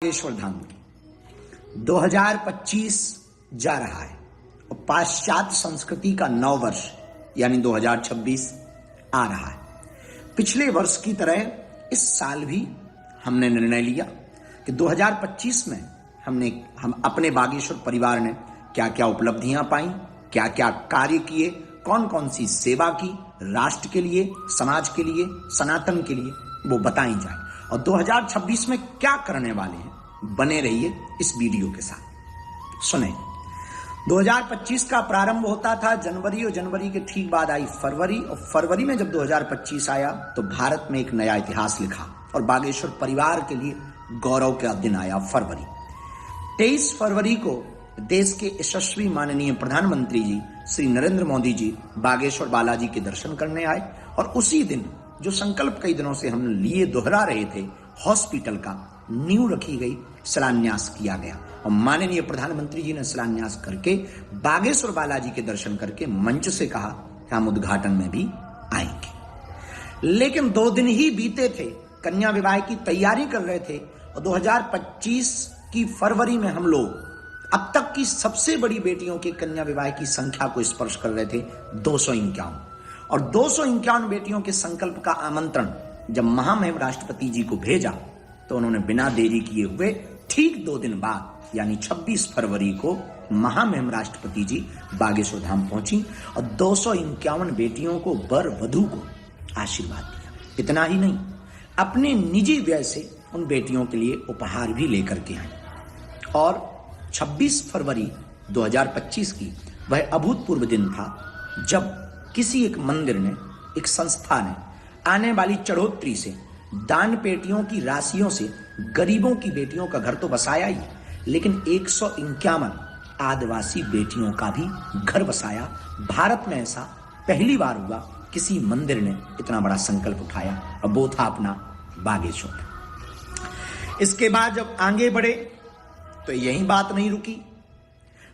बागेश्वर धाम 2025 जा रहा है और पाश्चात्य संस्कृति का नव वर्ष यानी 2026 आ रहा है। पिछले वर्ष की तरह इस साल भी हमने निर्णय लिया कि 2025 में हम अपने बागेश्वर परिवार ने क्या क्या उपलब्धियां पाई, क्या क्या कार्य किए, कौन कौन सी सेवा की, राष्ट्र के लिए, समाज के लिए, सनातन के लिए, वो बताई जाए और 2026 में क्या करने वाले हैं। बने रहिए इस वीडियो के साथ। सुने, 2025 का प्रारंभ होता था जनवरी और जनवरी के ठीक बाद आई फरवरी और फरवरी में जब 2025 आया तो भारत में एक नया इतिहास लिखा और बागेश्वर परिवार के लिए गौरव का दिन आया। फरवरी 23 फरवरी को देश के यशस्वी माननीय प्रधानमंत्री जी श्री नरेंद्र मोदी जी बागेश्वर बालाजी के दर्शन करने आए और उसी दिन जो संकल्प कई दिनों से हम लिए दोहरा रहे थे, हॉस्पिटल का नींव रखी गई, शिलान्यास किया गया और माननीय प्रधानमंत्री जी ने शिलान्यास करके बागेश्वर बालाजी के दर्शन करके मंच से कहा कि हम उद्घाटन में भी आएंगे। लेकिन 2 दिन ही बीते थे, कन्या विवाह की तैयारी कर रहे थे और 2025 की फरवरी में हम लोग अब तक की सबसे बड़ी बेटियों के कन्या विवाह की संख्या को स्पर्श कर रहे थे 251 और 251 बेटियों के संकल्प का आमंत्रण जब महामहिम राष्ट्रपति जी को भेजा तो उन्होंने बिना देरी किए हुए ठीक 2 दिन बाद यानी 26 फरवरी को महामहिम राष्ट्रपति जी बागेश्वर धाम पहुंची और 251 बेटियों को वर वधू को आशीर्वाद दिया। इतना ही नहीं, अपने निजी व्यय से उन बेटियों के लिए उपहार भी लेकर के आए और 26 फरवरी 2025 की वह अभूतपूर्व दिन था जब किसी एक मंदिर ने, एक संस्था ने आने वाली चढ़ोतरी से, दान पेटियों की राशियों से गरीबों की बेटियों का घर तो बसाया ही, लेकिन 151 आदिवासी बेटियों का भी घर बसाया। भारत में ऐसा पहली बार हुआ, किसी मंदिर ने इतना बड़ा संकल्प उठाया और वो था अपना बागेश्वर। इसके बाद जब आगे बढ़े तो यही बात नहीं रुकी।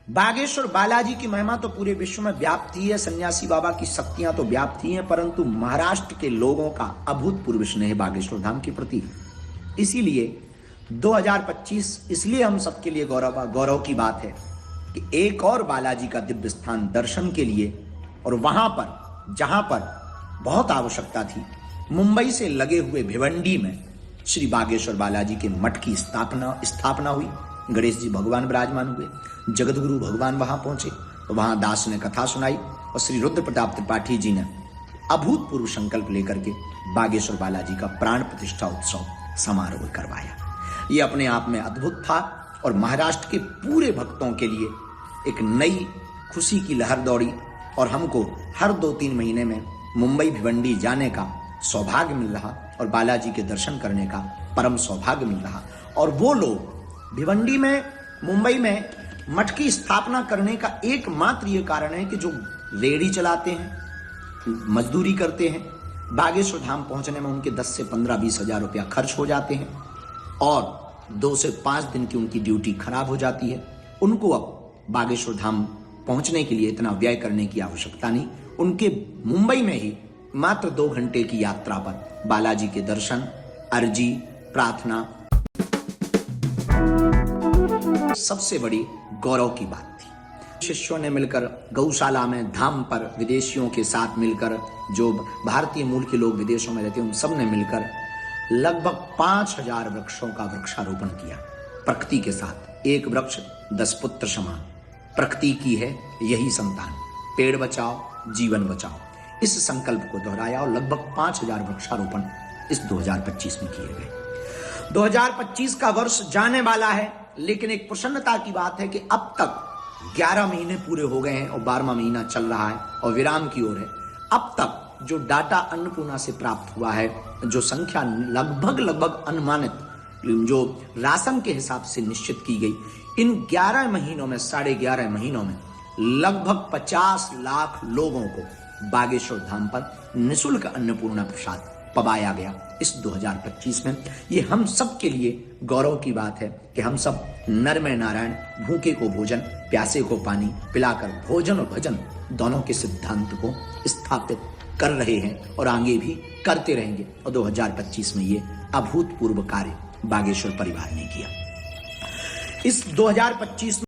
बागेश्वर बालाजी की महिमा तो पूरे विश्व में व्याप्त ही है, सन्यासी बाबा की शक्तियां तो व्याप्त ही हैं, परंतु महाराष्ट्र के लोगों का अभूतपूर्व स्नेह बागेश्वर धाम के प्रति। इसीलिए 2025 इसलिए हम सबके लिए गौरव की बात है कि एक और बालाजी का दिव्य स्थान दर्शन के लिए और वहां पर जहां पर बहुत आवश्यकता थी, मुंबई से लगे हुए भिवंडी में श्री बागेश्वर बालाजी के मठ की स्थापना हुई। गणेश जी भगवान विराजमान हुए, जगतगुरु भगवान वहां पहुंचे तो वहां दास ने कथा सुनाई और श्री रुद्र प्रताप त्रिपाठी जी ने अभूतपूर्व संकल्प लेकर के बागेश्वर बालाजी का प्राण प्रतिष्ठा उत्सव समारोह करवाया। ये अपने आप में अद्भुत था और महाराष्ट्र के पूरे भक्तों के लिए एक नई खुशी की लहर दौड़ी और हमको हर 2-3 महीने में मुंबई भिवंडी जाने का सौभाग्य मिल रहा और बालाजी के दर्शन करने का परम सौभाग्य मिल रहा। और वो लोग भिवंडी में, मुंबई में मठ की स्थापना करने का एकमात्र ये कारण है कि जो रेहड़ी चलाते हैं, मजदूरी करते हैं, बागेश्वर धाम पहुंचने में उनके 10 से 15-20 हजार रुपया खर्च हो जाते हैं और 2 से 5 दिन की उनकी ड्यूटी खराब हो जाती है। उनको अब बागेश्वर धाम पहुंचने के लिए इतना व्यय करने की आवश्यकता नहीं। उनके मुंबई में ही मात्र 2 घंटे की यात्रा पर बालाजी के दर्शन, अर्जी, प्रार्थना सबसे बड़ी गौरव की बात थी। शिष्यों ने मिलकर गौशाला में धाम पर विदेशियों के साथ मिलकर, जो भारतीय मूल के लोग विदेशों में रहते हैं उन सब ने मिलकर लगभग 5000 वृक्षों का वृक्षारोपण किया प्रकृति के साथ। एक वृक्ष 10 पुत्र समान, प्रकृति की है यही संतान, पेड़ बचाओ जीवन बचाओ, इस संकल्प को दोहराया और लगभग 5000 वृक्षारोपण इस 2025 में किए गए। 2025 का वर्ष जाने वाला है, लेकिन एक प्रसन्नता की बात है कि अब तक 11 महीने पूरे हो गए हैं और 12वां महीना चल रहा है और विराम की ओर है। अब तक जो डाटा अन्नपूर्णा से प्राप्त हुआ है, जो संख्या लगभग अनुमानित, जो राशन के हिसाब से निश्चित की गई, इन 11 महीनों में, 11.5 महीनों में लगभग 50 लाख लोगों को बागेश्वर धाम पर निःशुल्क अन्नपूर्णा प्रसाद पवाया गया इस 2025 में। ये हम सब के लिए गौरव की बात है कि हम सब नर में नारायण, भूखे को भोजन, प्यासे को पानी पिलाकर भोजन और भजन दोनों के सिद्धांत को स्थापित कर रहे हैं और आगे भी करते रहेंगे और 2025 में ये अभूतपूर्व कार्य बागेश्वर परिवार ने किया। इस 2025